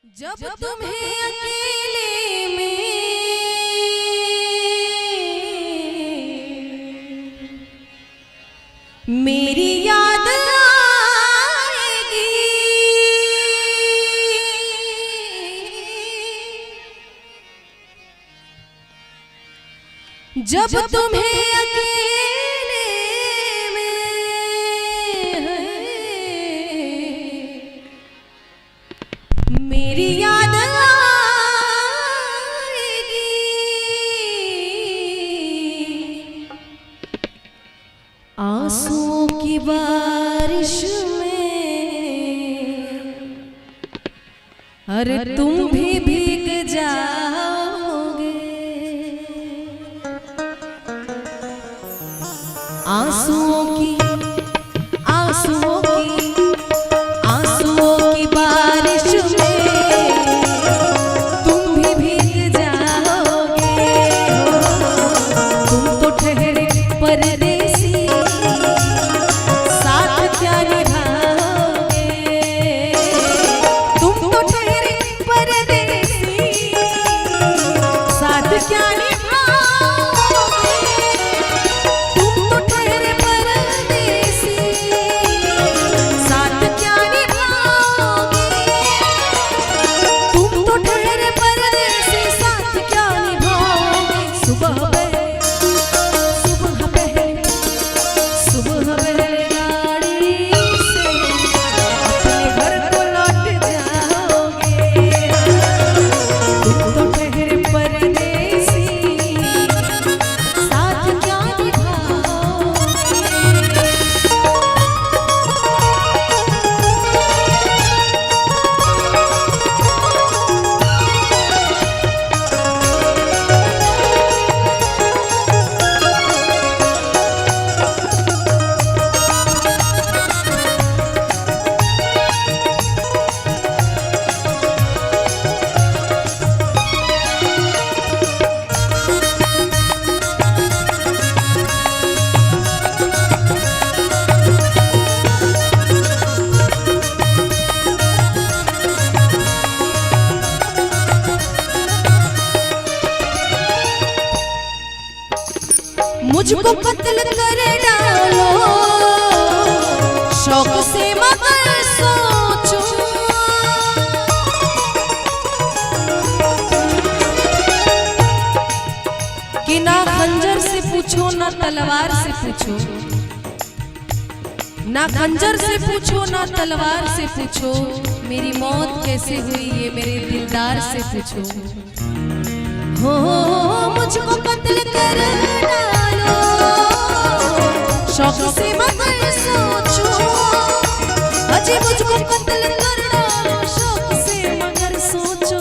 जब तुम्हें अकेले में मेरी याद आएगी, जब तुम्हें अकेले में मेरी याद आएगी, आंसुओं की बारिश में अरे तुम भी भीग जाओगे, आंसुओं की बारिश में तुम भी भीग जाओगे। तुम तो ठहरे परदेसी, साथ क्या निभाओगे। तुम तो ठहरे परदेसी, साथ क्या निभाओगे। तुम तो ठहरे परदेसी, साथ क्या निभाओगे। तुम तो ठहरे परदेसी, साथ क्या निभाओगे। सुबह गाड़ी से अपने घर को लौट जाओगे। तुम तो ठहरे परदेसी, साथ क्या निभाओगे। मुझको कत्ल कर डालो शौक से मगर सोचो। कि ना खंजर से पूछो ना तलवार से पूछो, ना खंजर से पूछो ना तलवार से पूछो। मेरी मौत कैसे हुई ये मेरे दिलदार से पूछो। हो मुझको कत्ल कर डालो शौक से मगर सोचो। अजी मुझको कत्ल कर डालो शौक से मगर सोचो।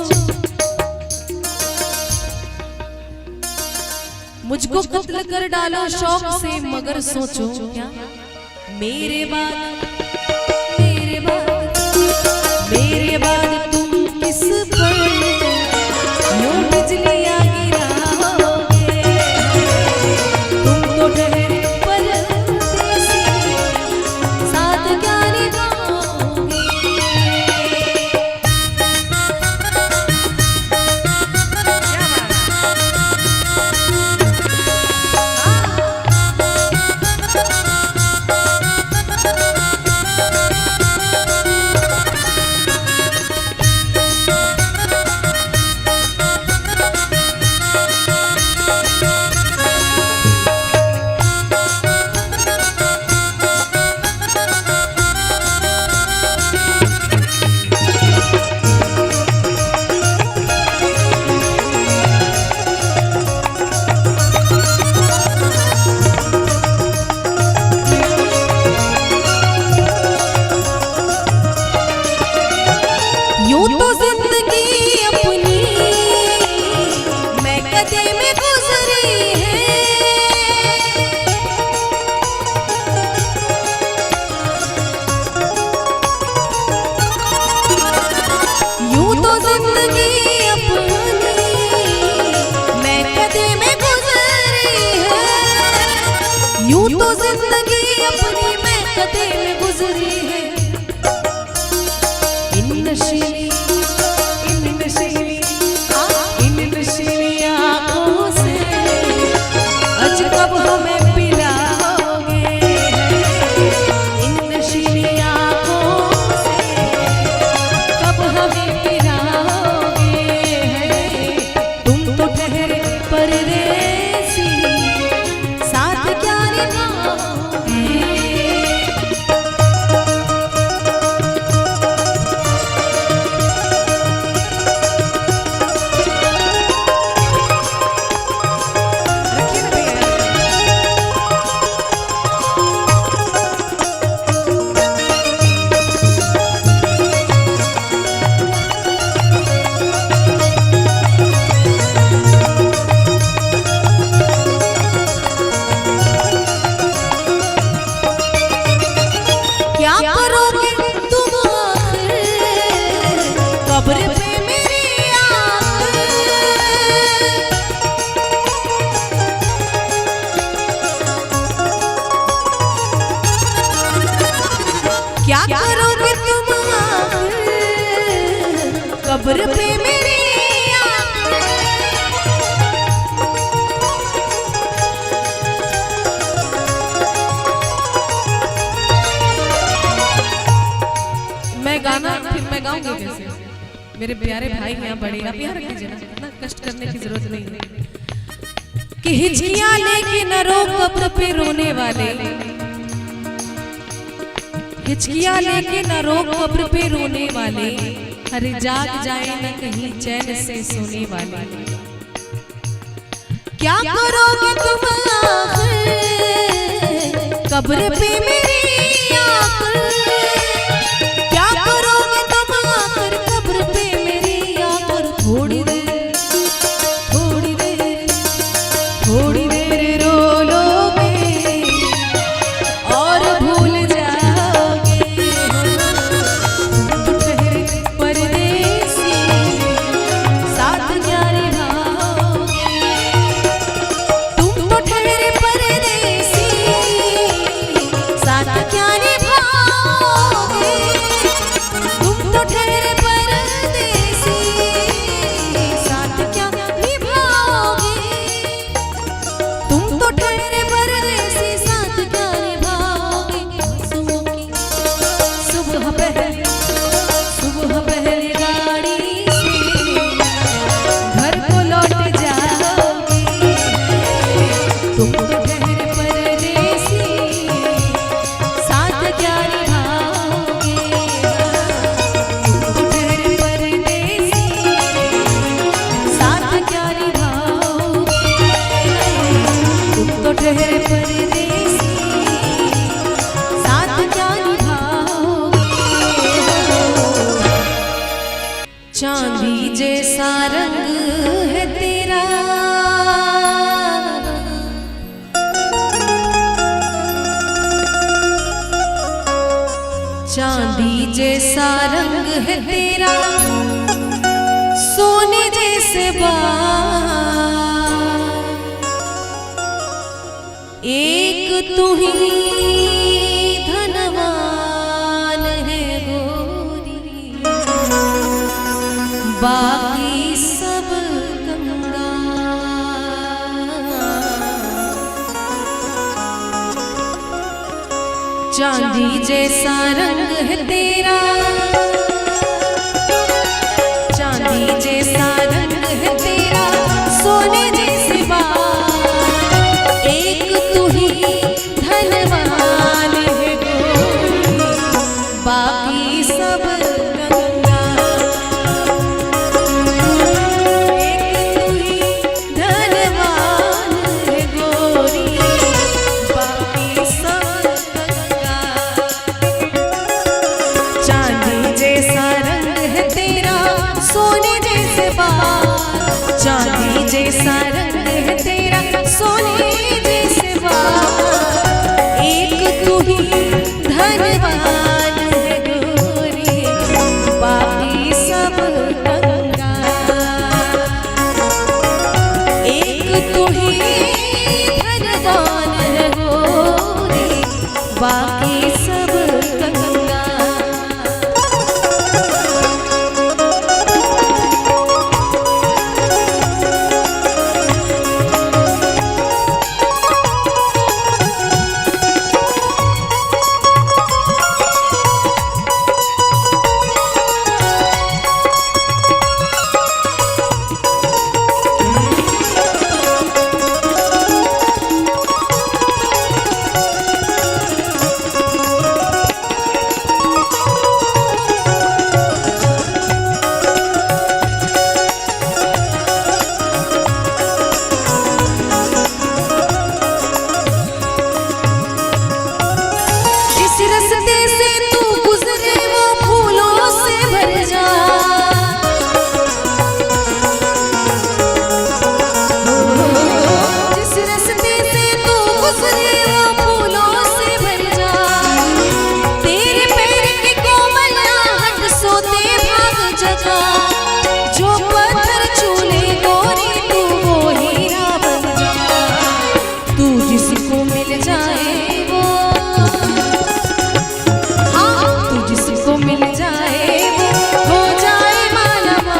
मुझको कत्ल कर डालो शौक से मगर सोचो। क्या मेरे बाद तुम किस पर यूं बिजलियां गिराओगे। तुम तो ठहरे परदेसी, साथ क्या निभाओगे। यूं तो जिंदगी अपनी मैं कदे में गुजरी है। यूं तो जिंदगी अपनी मैं कदे में गुजरी है। यूं तो जिंदगी अपनी मैं कदे में गुजरी है। इन नशीली कब्र पे मेरी मैं गाना फिर मैं गाऊंगी कैसे? मेरे प्यारे भाई यहाँ बड़े, आप यहाँ रख दीजिए ना, इतना कष्ट करने की जरूरत नहीं है। कि हिचकियां लेके न रो कब्र पे रोने वाले, हिचकियां लेके न रो कब्र पे रोने वाले, अरे जाग जाए न कहीं चैन से सोने वाले। क्या करोगे तुम कब्र पे मेरी आकर, क्या करोगे तुम आकर कब्र पे मेरी आकर। थोड़ी देर थोड़ी देर थोड़ी देर रो लोगे और भूल जाओगे। तुम ठहरे परदेसी साथ क्या निभाओगे। तुम तो ठहरे परदेसी साथ क्या निभाओगे। तुम तो ठहरे परदेसी साथ क्या निभाओगे। तुम तो ठहरे परदेसी साथ क्या निभाओगे। सुबह पहले गाड़ी से घर को लौट जाओगे। तुम तो ठहरे परदेसी साथ क्या निभाओगे। तुम तो ठहरे परदेसी साथ क्या निभाओगे। तुम तो ठहरे परदेसी साथ क्या निभाओगे। चांदी जैसा रंग है तेरा, चांदी जैसा रंग है तेरा, सोने जैसे बाल। एक तू ही धनवान है गोरी, बाकी सब कंगाल। चांदी जैसा रंग है तेरा, चांदी जैसा रंग है तेरा, सोने जैसे बाल। एक तू ही धनवान है गोरी, बाकी सब कंगाल। एक तू ही धनवान है गोरी, बाकी सब कंगाल। चांदी जैसा रंग है तेरा, सोने जैसे बाल। चांदी जैसा रंग है तेरा, सोने जैसे बाल। एक तू ही धनवान है गोरी, बाकी सब कंगाल। एक तू ही धनवान है गोरी, बाकी सब कंगाल। मिल जाए वो हो जाए माला।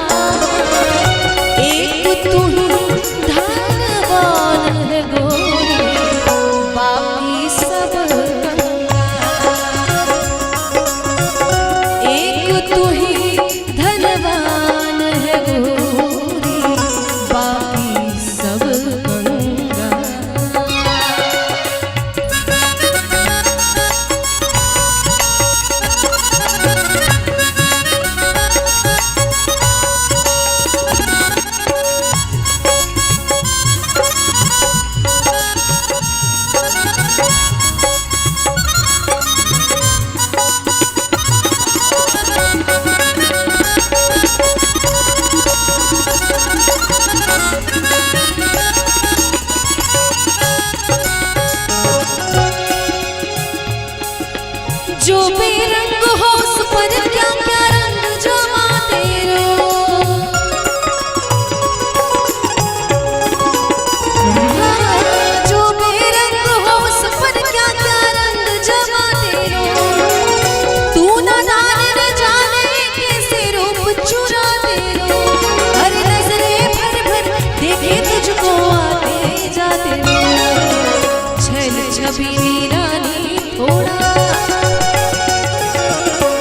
छबीली रानी थोड़ा,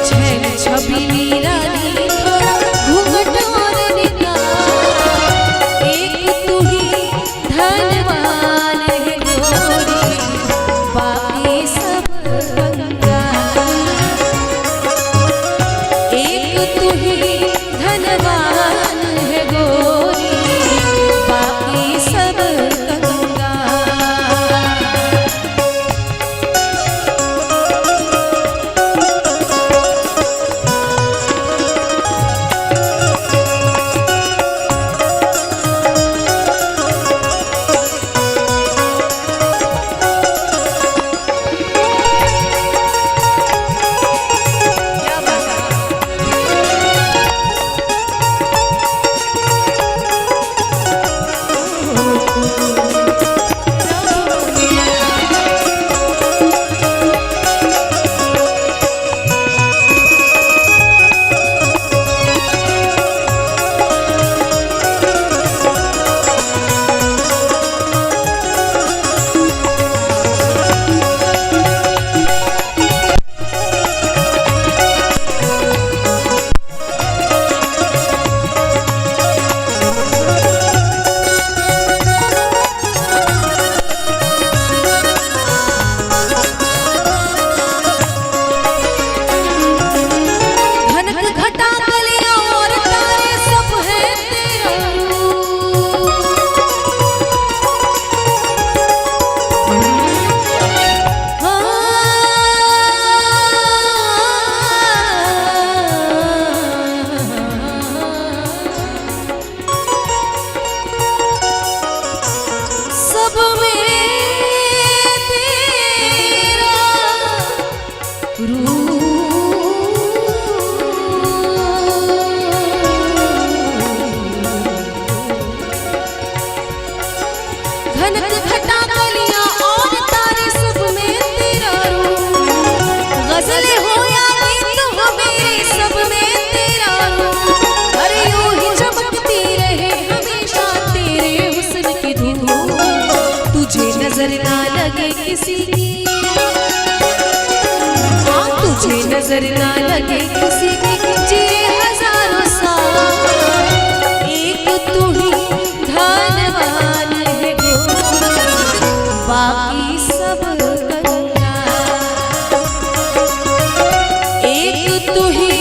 छैल छबीली रानी थोड़ा घूंघट और निकाल। एक तू ही धनवान है गोरी, बाकी सब कंगाल। एक तू ही धनवान है गोरी, बाकी सब कंगाल। घनक घटा कलियां और तारे सब में तेरा रूप, गजलें हो या गीत हो मेरे सब में तेरा रूप। अरे यूं ही चमकती रहे हमेशा तेरे हुस्न की धूप, तुझे नजर ना लगे किसी की, हाँ तुझे नजर ना लगे किसी की, जिए हजारों साल। एक तू ही धनवान है गोरी, बाकी सब कंगाल। एक तू ही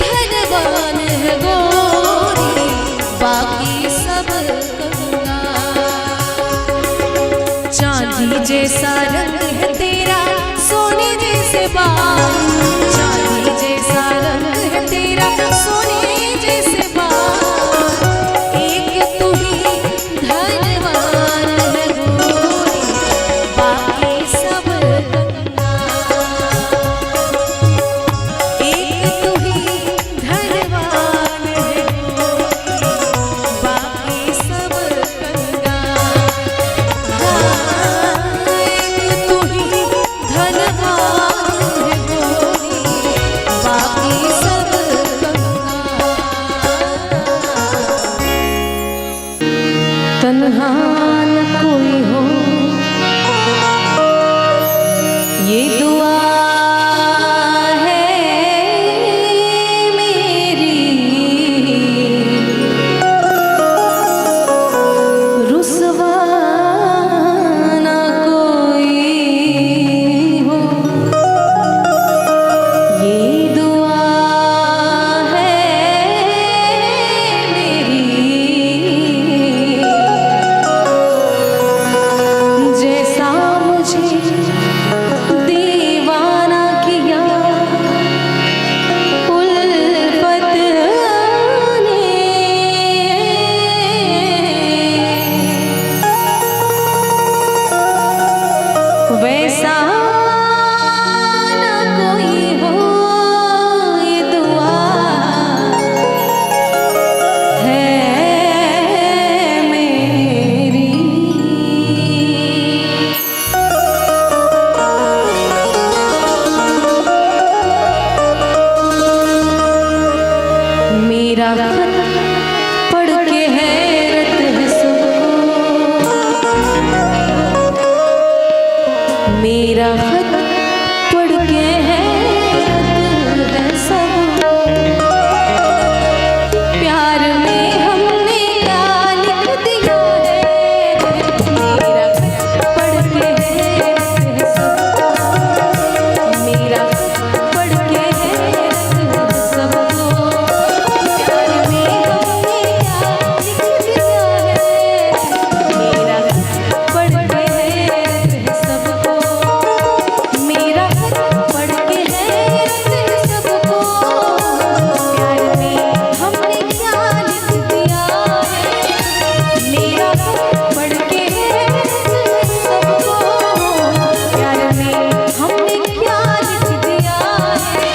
धनवान है गोरी, बाकी सब कंगाल। चांदी जैसा रंग है तेरा, सोने जैसे बाल, चांदी जैसा रंग है तेरा, सोने जैसे बाल। एक तू ही धनवान है गोरी, बाकी सब कंगाल। एक तू ही धनवान है गोरी, बाकी सब कंगाल। एक तू ही धनवान है गोरी, बाकी सब कंगाल। तन्हा न कोई हो ये दुआ है मेरी, रुसवा न कोई हो ये दुआ है मेरी। जैसा मुझे दीवाना किया उल्फत ने, वैसा न कोई हो ये दुआ है मेरी। मेरा खत पढ़ के हैरत है सबको, मेरा खत पढ़ के हैरत है सब। प्यार में हमने क्या लिख दिया है, मेरा खत पढ़ के हैरत है सबको। मेरा खत पढ़ के हैरत है सबको। प्यार में हमने क्या लिख दिया है, मेरा खत पढ़ के हैरत है सबको। मेरा खत पढ़ के हैरत है सबको। प्यार में हमने क्या लिख दिया है, मेरा खत पढ़ के हैरत है सबको। प्यार में हमने क्या लिख दिया है,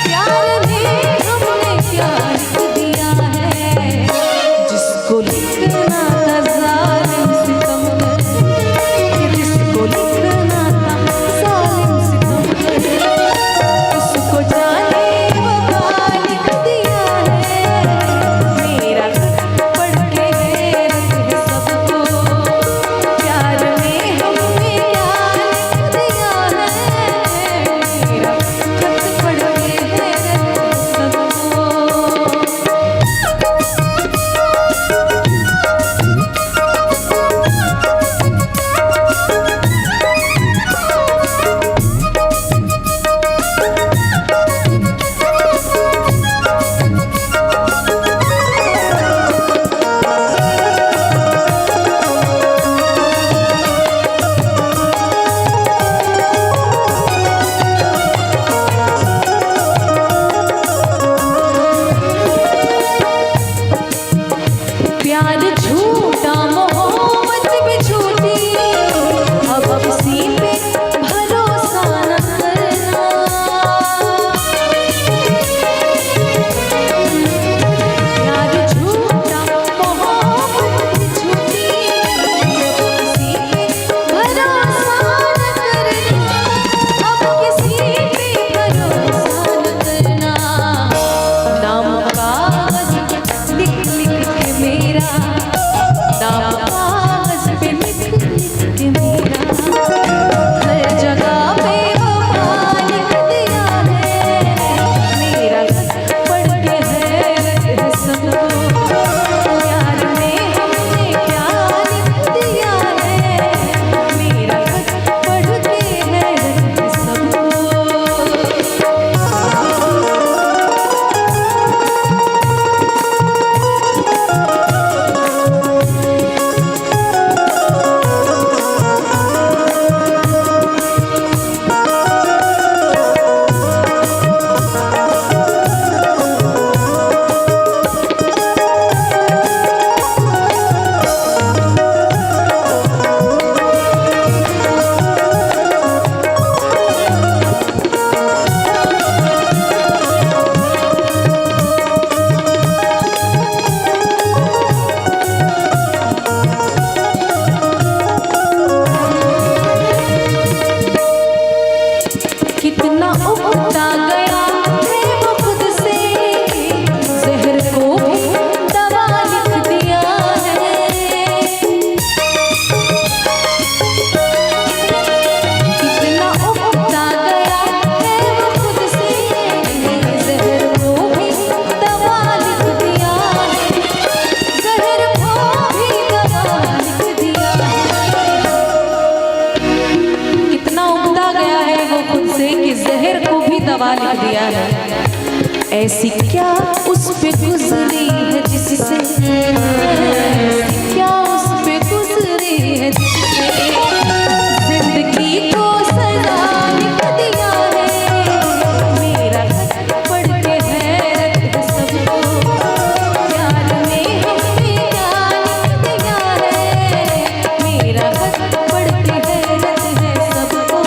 प्यार में हमने क्या लिख दिया है। जिसको लिखना था जालिम सितमगर, जिसको लिखना था जालिम सितमगर, उसको जाने वफा लिख दिया है। मेरा खत पढ़ के हैरत है सबको। प्यार में हमने क्या लिख दिया है, मेरा खत पढ़ के हैरत है सबको। प्यार झूठा मोहब्बत भी झूठी, अब किसी पे भरोसा न करना। प्यार झूठा मोहब्बत भी झूठी, अब किसी पे भरोसा न करना। अब किसी पे भरोसा न करना। नाम कागज लिख लिख के मेरा, नाम कागज पे लिख लिख के मेरा, हर जगह पे वफा लिख दिया है। मेरा खत पढ़ के हैरत है सबको। प्यार में हमने क्या लिख दिया है, मेरा खत पढ़ के हैरत है सबको। कितना उगता गया है वो खुद से, जहर को भी दवा लिख दिया है। कितना उगता गया है वो खुद से, जहर को भी दवा लिख दिया है। जहर को भी दवा लिख दिया है। कितना उगता गया है वो खुद से कि जहर को भी दवा लिख दिया है। ऐसी क्या उस पे गुजरी है जिससे, क्या उस पे गुजरी है जिससे जिंदगी को सजा लिख दिया है। मेरा खत पढ़ के हैरत है सबको। प्यार में हमने क्या लिख दिया है, मेरा खत पढ़ के हैरत है सबको।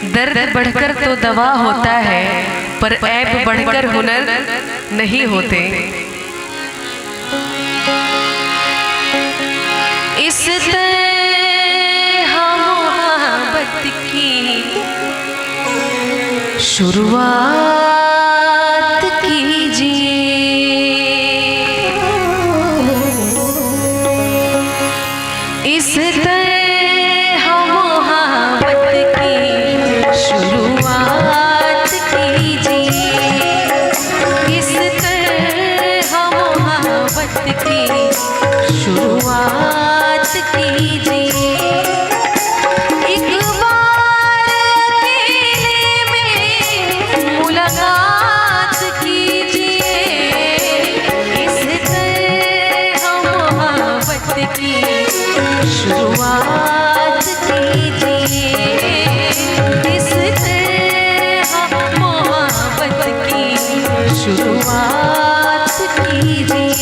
दर्द बढ़कर तो दवा होता है, पर ऐब बढ़कर हुनर नहीं होते। इस तरह मोहब्बत की शुरुआत कीजिए। इस तरह मोहब्बत की शुरुआत कीजिए। इस तरह मोहब्बत की शुरुआत कीजिए। एक बार अकेले में मुलाकात कीजिए। इस तरह मोहब्बत की शुरुआत कीजिए। इस तरह मोहब्बत की शुरुआत कीजिए।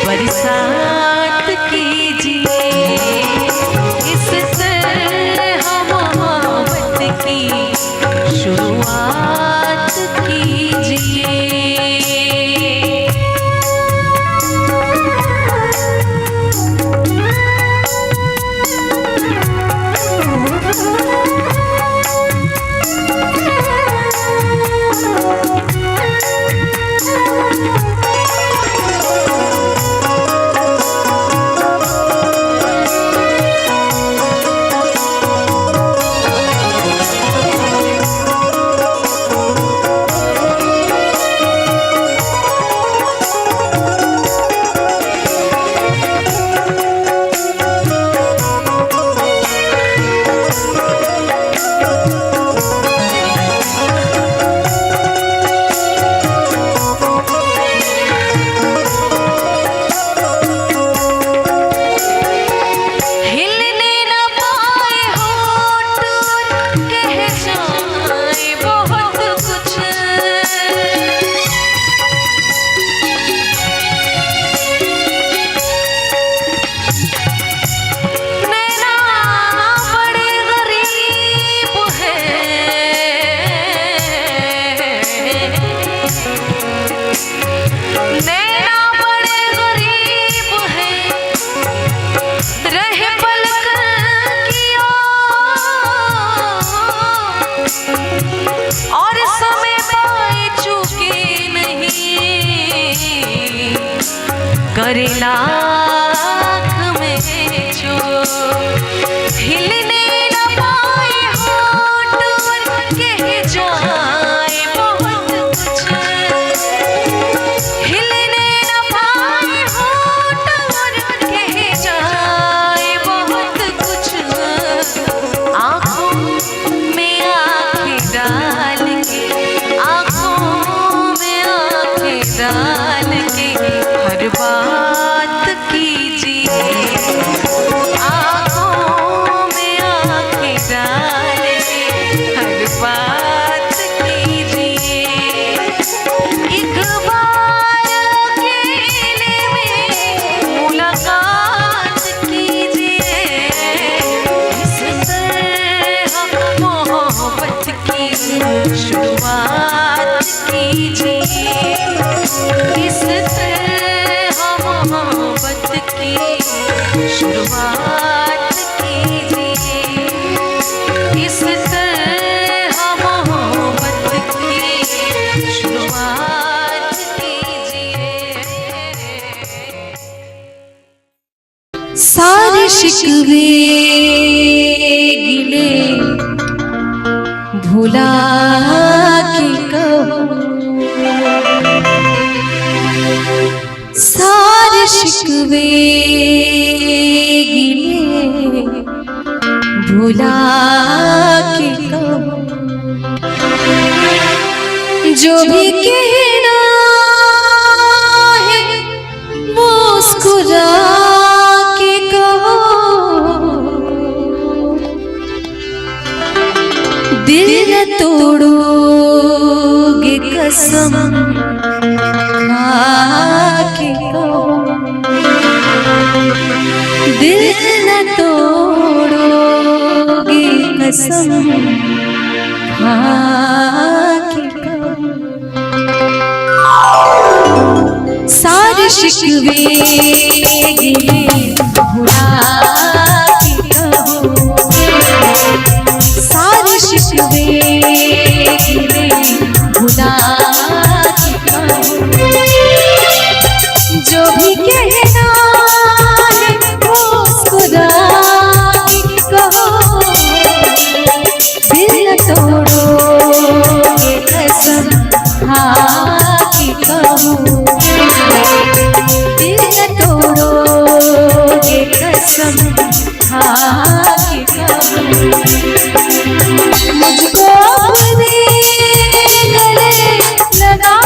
बरसात कीजिए। इस तरह मोहब्बत की शुरुआत कीजिए। करे लाख में जो हिलने न पाए होंठ और कह जाए बहुत कुछ। हिलने न पाए होंठ और कह जाए बहुत कुछ। आँखों में आँखें डाल के, आँखों में आँखें डाल के हर बात शुरुआत कीजिए। इस तरह मोहब्बत की शुरुआत कीजिए। इस तरह मोहब्बत की शुरुआत कीजिए। सारे शिकवे गिले भुला के कहो, सारे शिकवे गिले भुला के कहो, जो भी कहना है मुस्कुरा के कहो, दिल न तोड़ोगे कसम खा के कहो, दिल न तोड़ोगे कसम खा के कहो। सारे शिकवे गिले भुला के कहो, सारे शिकवे गिले भुला के कहो, जो भी कहना है मुस्कुरा के कहो, दिल न तोड़ोगे कसम खा के कहो, दिल न तोड़ोगे कसम खा के कहो। मुझको अपने गले लगा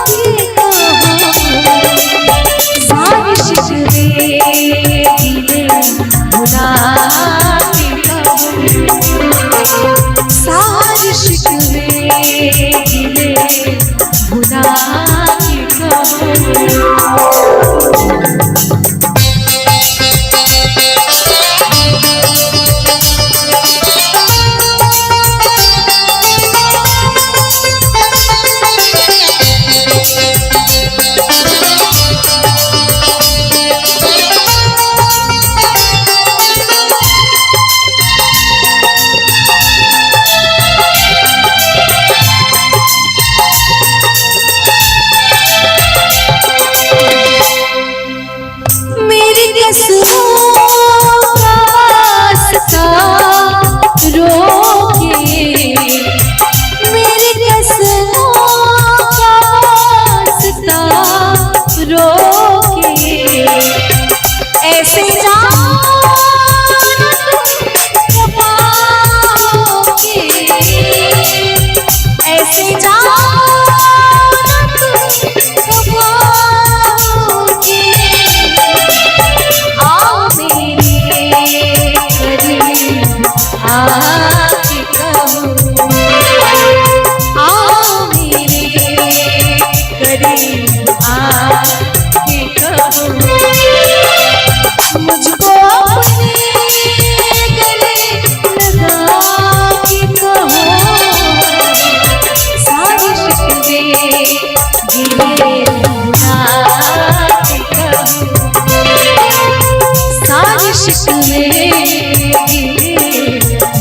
के कहो, सारे शिकवे गिले भुला के कहो, सारे शिकवे गिले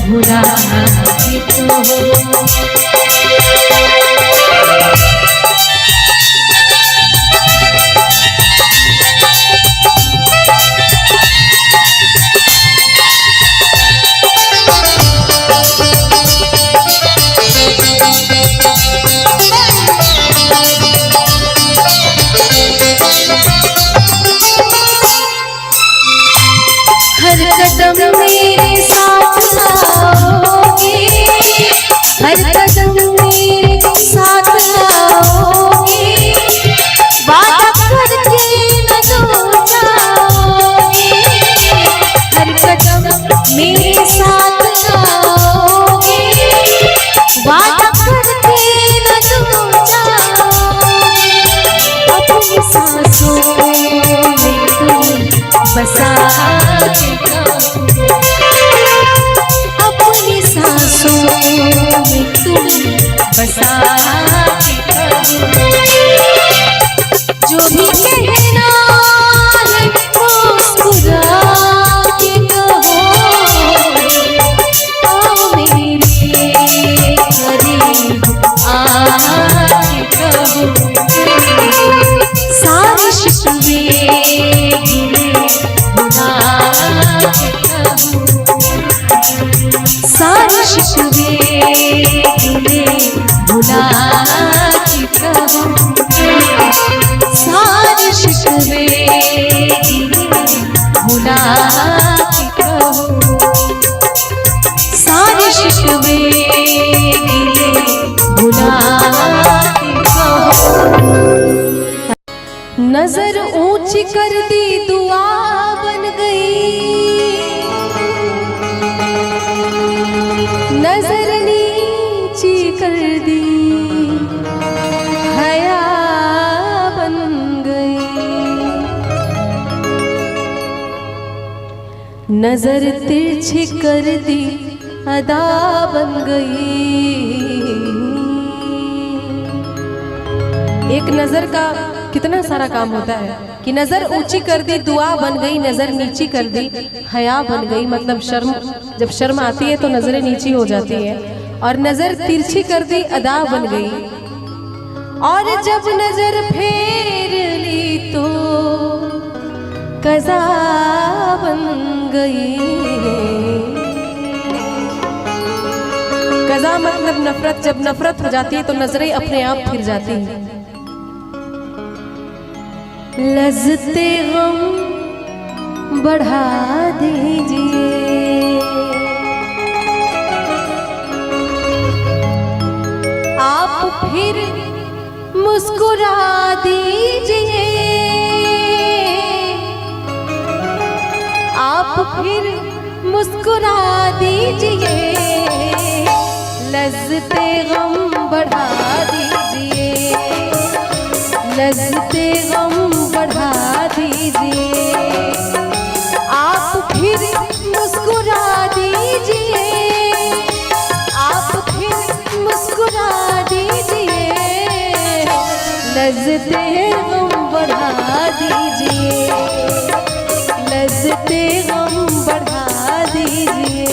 भुला के कहो। हर कदम मेरे बसा के कहूँ। जो भी कहना है मुस्कुरा के कहो, आओ मेरे करीब आके कहो। सारे शिकवे गिले भुला के कहो, सारे शिकवे गिले भुला के कहो, सारे शिकवे गिले भुला के कहो, सारे शिकवे गिले भुला के कहो। नजर ऊंची कर दी दुआ बन गई, नजर नीची कर दी हया बन गई। नजर तिरछी कर दी अदा बन गई। एक नजर का कितना सारा काम होता है कि नजर ऊंची कर दी दुआ बन गई, नजर नीची कर दी हया बन गई। मतलब शर्म, जब शर्म आती है तो नजरें नीची हो जाती है, और नजर तिरछी कर दी अदा बन गई। और जब नजर फेर ली तो कज़ा बन गई। कज़ा मतलब नफरत, जब नफरत हो जाती है तो नजरें अपने आप फिर जाती हैं। लज़्ज़ते गम बढ़ा दीजिए, आप फिर मुस्कुरा दीजिए, आप फिर मुस्कुरा दीजिए। लज़्ज़ते गम बढ़ा दीजिए, लज़्ज़ते गम बढ़ा दीजिए, आप फिर मुस्कुरा दीजिए, आप फिर मुस्कुरा दीजिए। लज़्ज़ते गम बढ़ा दीजिए, लज़्ज़ते गम बढ़ा दीजिए।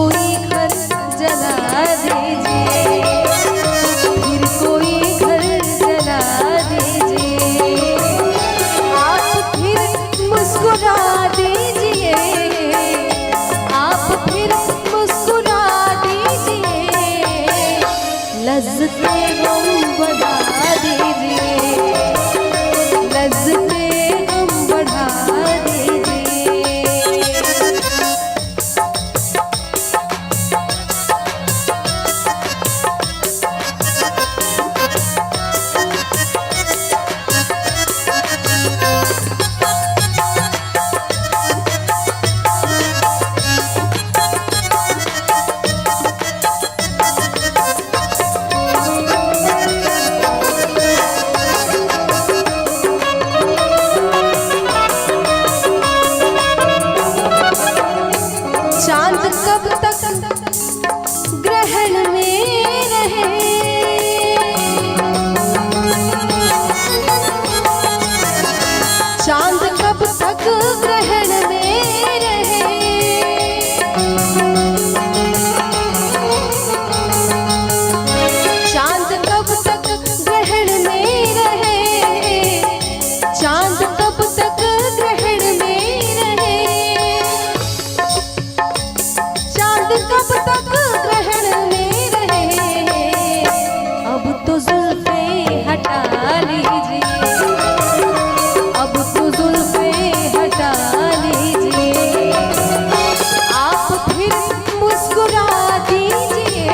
कोई घर जला दीजिए, फिर कोई घर जला दीजिए, आप फिर मुस्कुरा दीजिए, आप फिर मुस्कुरा दीजिए, लज्जते गम बढ़ा दीजिए, लज्जते गम बढ़ा दीजिए। चांद कब तक ग्रहण में रहे, चांद कब तक ग्रहण में रहे, चांद कब तक ग्रहण में रहे, चांद कब तक ग्रहण में रहे, चांद कब तक ग्रहण में रहे, अब तो जुल्फे हटा लीजिए, अब तो जुल्फे हटा लीजिए, आप फिर मुस्कुरा दीजिए,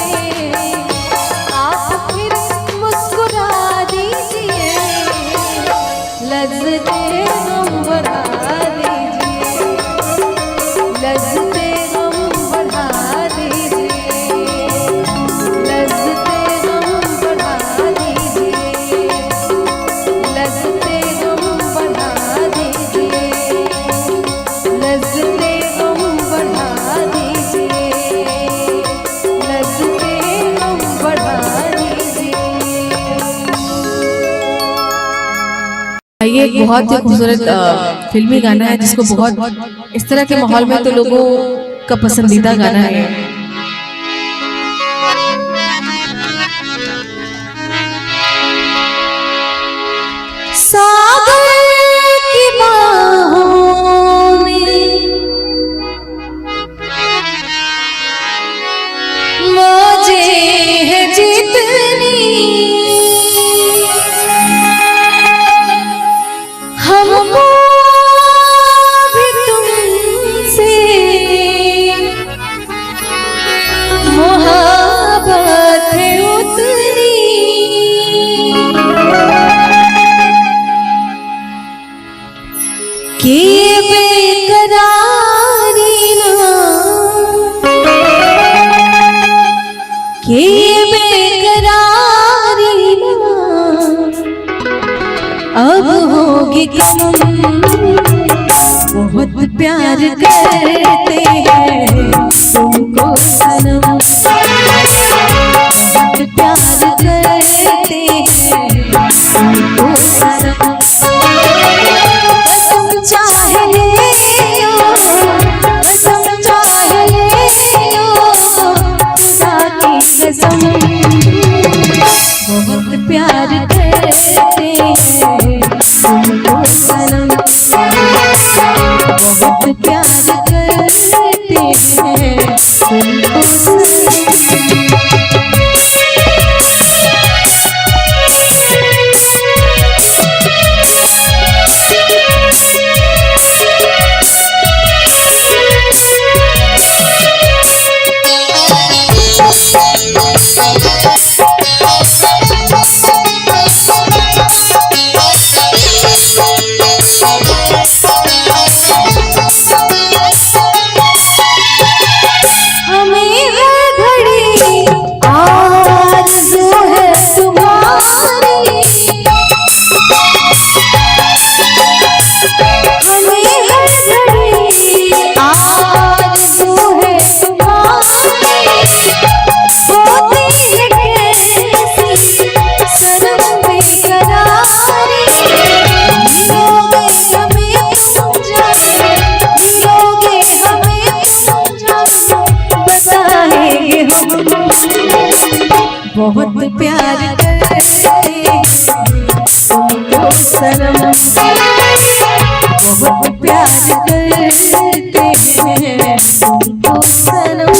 आप फिर मुस्कुरा दीजिए, लज्जते गम बढ़ा दीजिए, लज्जते गम बढ़ा दीजिए, लज्जते गम बढ़ा दीजिए, लज्जते गम बढ़ा दीजिए, लज्जते गम बढ़ा दीजिए, लज्जते गम बढ़ा दीजिए। ये एक बहुत ही खूबसूरत फिल्मी गाना है जिसको बहुत इस तरह के माहौल में तो लोगों का पसंदीदा गाना है। सागर की बाहों में मौजें हैं जितनी, हमको भी तुमसे मोहब्बत है उतनी, कि बेकरारी ना, कि बेकरारी ना अब होगी कम, बहुत प्यार करते हैं तुमको सनम, बहुत प्यार करते हैं तुमको सनम, कसम चाहे लो, कसम चाहे लो, खुदा की कसम, बहुत प्यार करते हैं तुमको सनम, बहुत प्यार करते हैं बहुत प्यार करते हैं तुमको सनम, बहुत प्यार करते हैं तुमको सनम।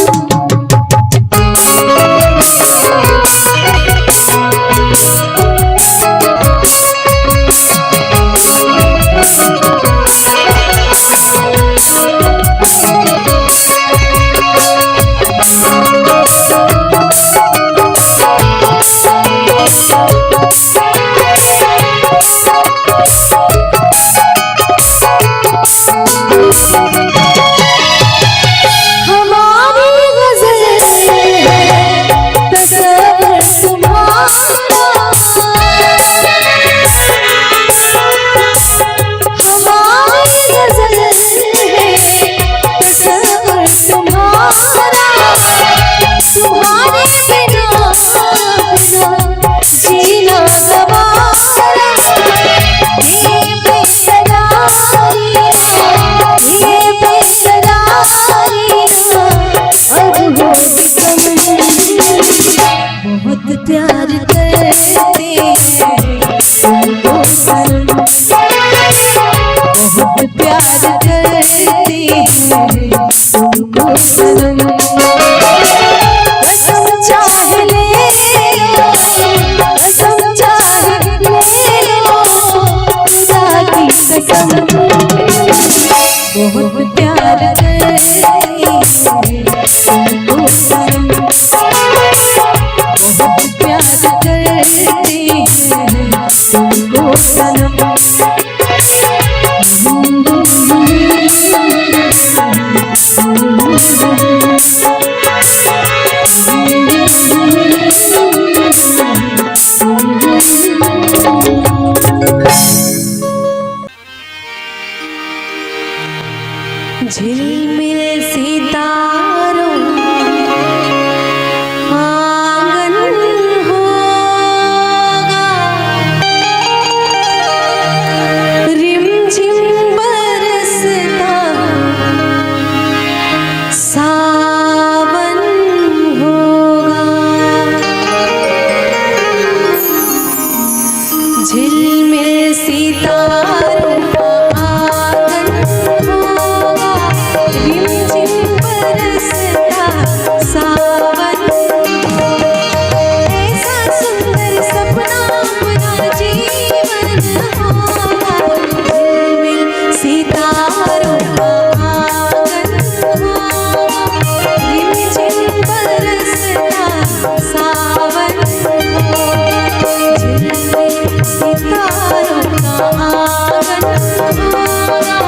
प्यार करते हैं तुमको सनम, बहुत प्यार करते हैं तुमको सनम। कसम चाहे ले लो, कसम चाहे ले लो, खुदा की कसम, बहुत प्यार करते हैं तुमको सनम, बहुत प्यार करते हैं तुमको सनम। झिलमिल सितारों झिलमिल सितारों का आंगन होगा, रिमझिम बरसता सावन होगा। ऐसा सुंदर सपना अपना जीवन होगा, झिलमिल सितारों का आंगन होगा, रिमझिम बरसता सावन होगा। झिलमिल सितारों का आंगन होगा,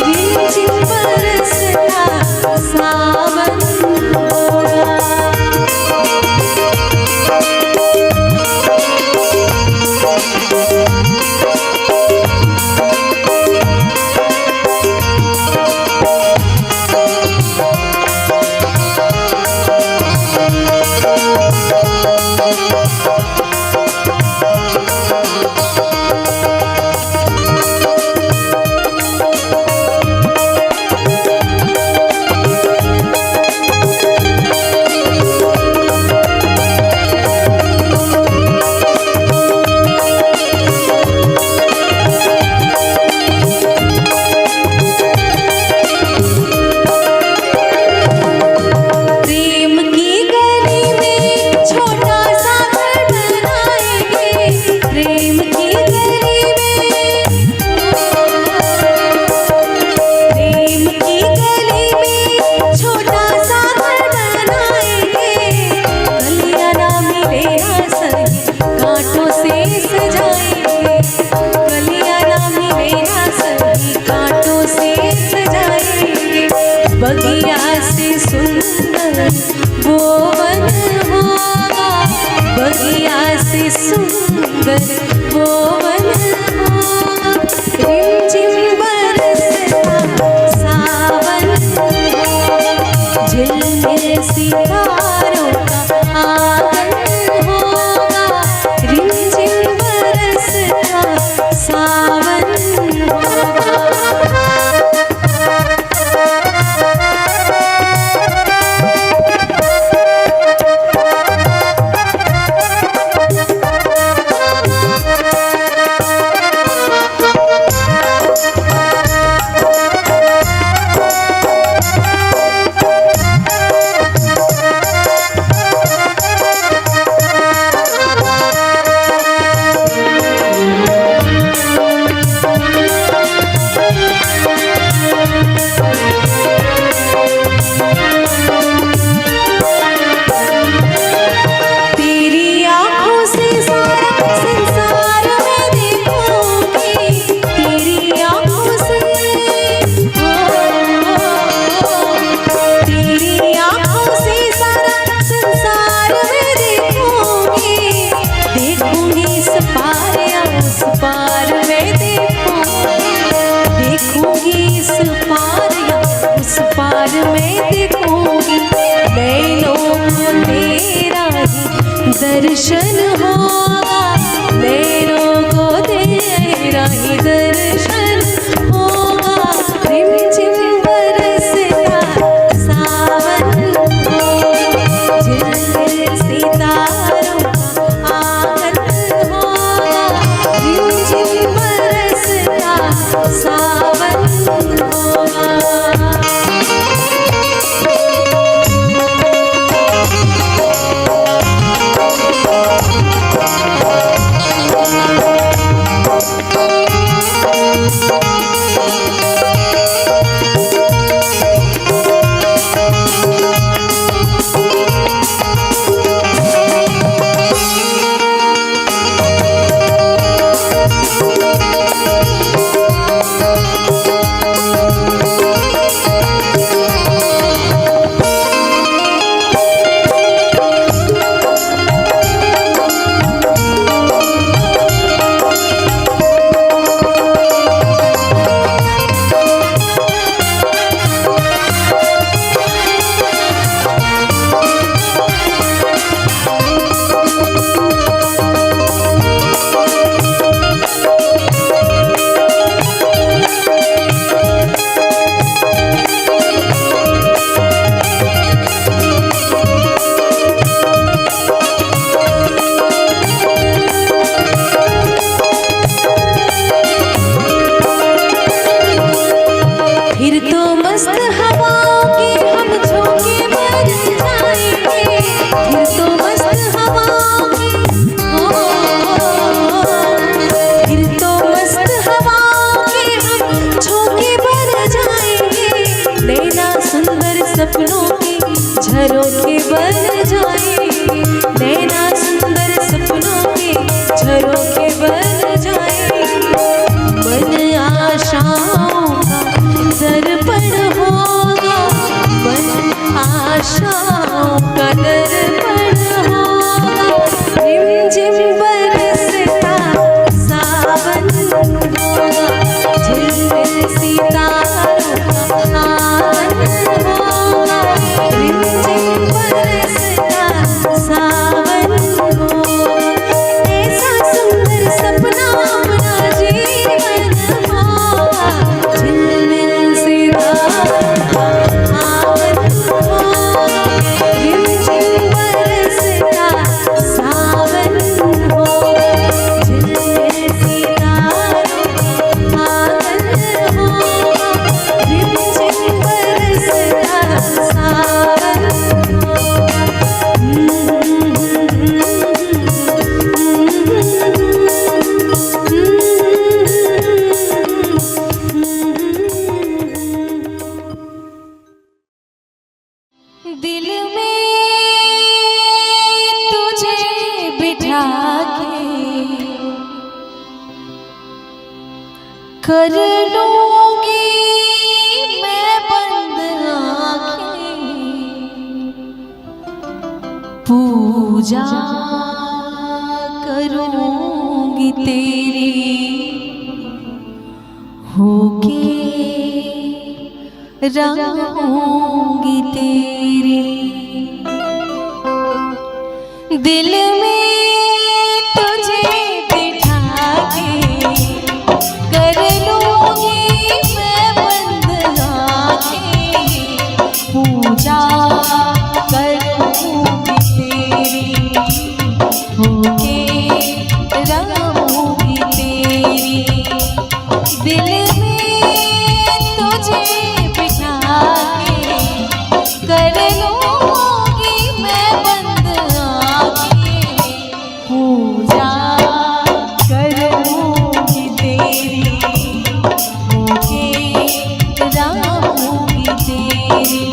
रिमझिम बरसता सावन होगा। बगिया से सुंदर वो वन होगा, बगिया से सुंदर वो वन होगा, रिमझिम बरसता सावन होगा। झिलमिल सितारों का आंगन होगा, रिमझिम बरसता सावन होगा। मैं देखूंगी नैनों को तेरा ही दर्शन होगा, नैनों को तेरा ही दर्शन होगा। रिमझिम बरसता सावन होगा, झिलमिल सितारों का आंगन होगा, रिमझिम बरसता सावन होगा। फिर तो मस्त हवाओं के हम झोंके भर जाएंगे, फिर तो मस्त हवाओं के फिर तो मस्त हवाओं के हम झोंके भर जाएंगे, नैना सुंदर सपनों के झरोखे बन जाएंगे, नैना सुंदर सपनों के झरोखे बन जाएंगे। मन आशाओं का दर्पण होगा, मन आशाओं का दर्पण होगा, रिमझिम बरसता सावन होगा, झिलमिल सितारों का आंगन होगा, रिमझिम बरसता सावन होगा। ऐसा सुंदर सपना अपना जीवन होगा, झिलमिल सितारों का आंगन होगा, रिमझिम बरसता सावन होगा, झिलमिल सितारों का आंगन होगा, रिमझिम बरसता सावन होगा। दिल में तुझे बिठा के कर लूंगी मैं बंद आंखें, पूजा करूंगी तेरी होके रहूंगी तेरी। दिल में तुझे बिठा के कर लूंगी मैं बंद आंखें, पूजा करूंगी तेरी होके रहूंगी तेरी। दिल में तुझे बिठा के कर लूंगी मैं बंद आंखें, पूजा करूंगी तेरी होके रहूंगी तेरी।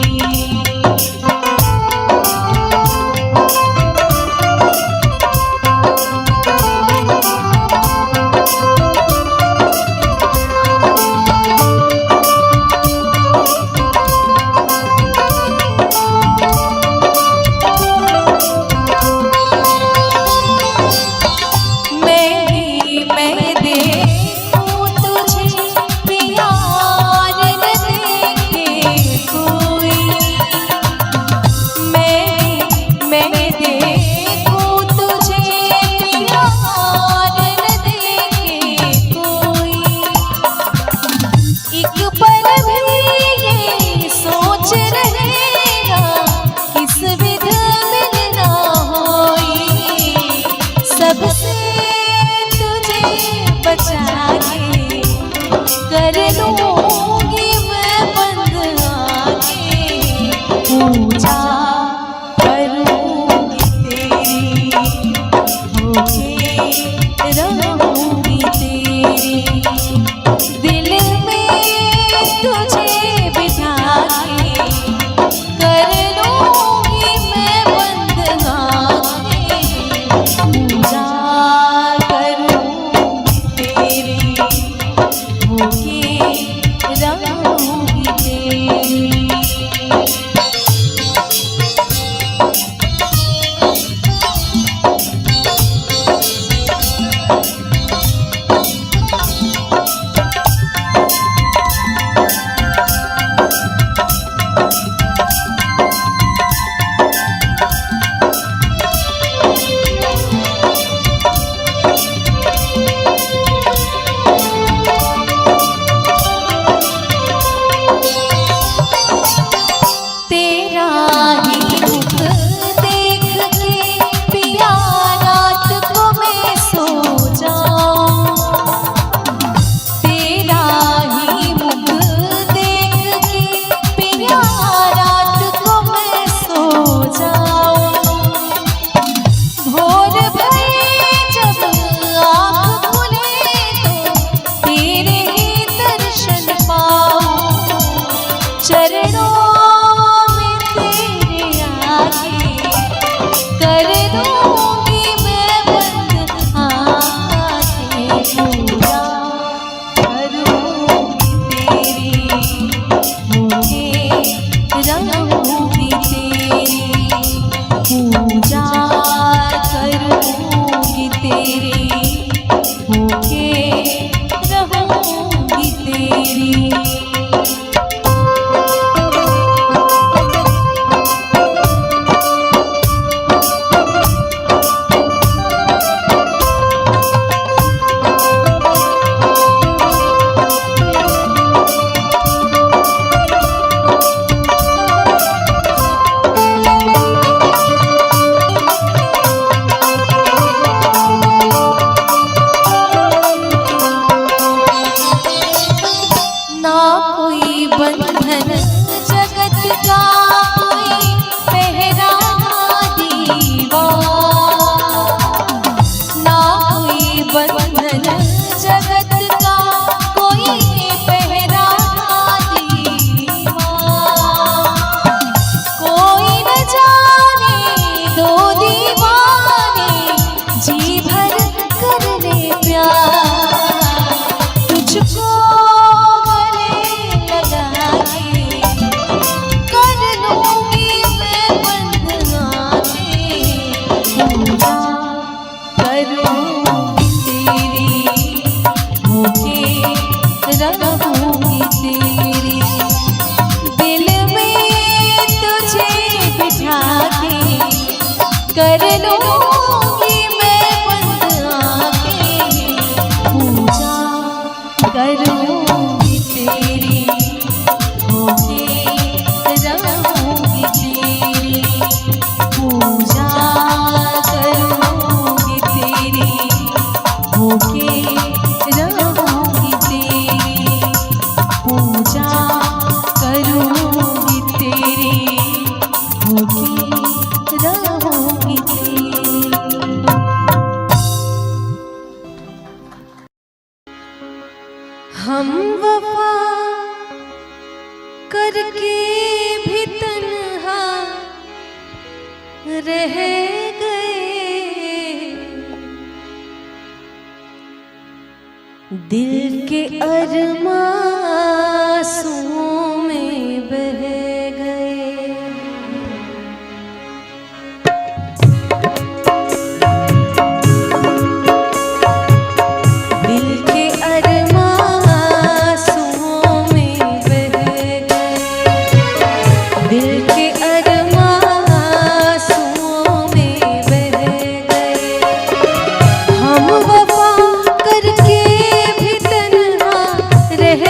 दो दीवाने जी भर कर ले प्यार, तुझको गले लगा के कर लूंगी मैं बंद आंखें, पूजा करूंगी तेरी होके रहूंगी तेरी, दिल में तुझे बिठा के कर लूंगी मैं बंद आंखें, पूजा करूंगी तेरी होके रहूंगी तेरी, पूजा करूंगी तेरी होके रहूंगी तेरी, पूजा करूंगी तेरी होके रहूंगी तेरी। हम वफा करके भी तन्हा रह गए, दिल के अरमां आंसुओं में बह गए। दिल के अरमां आंसुओं में बह गए, दिल के अरमां आंसुओं में बह गए। हम वफा करके भी तन्हा रह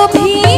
भी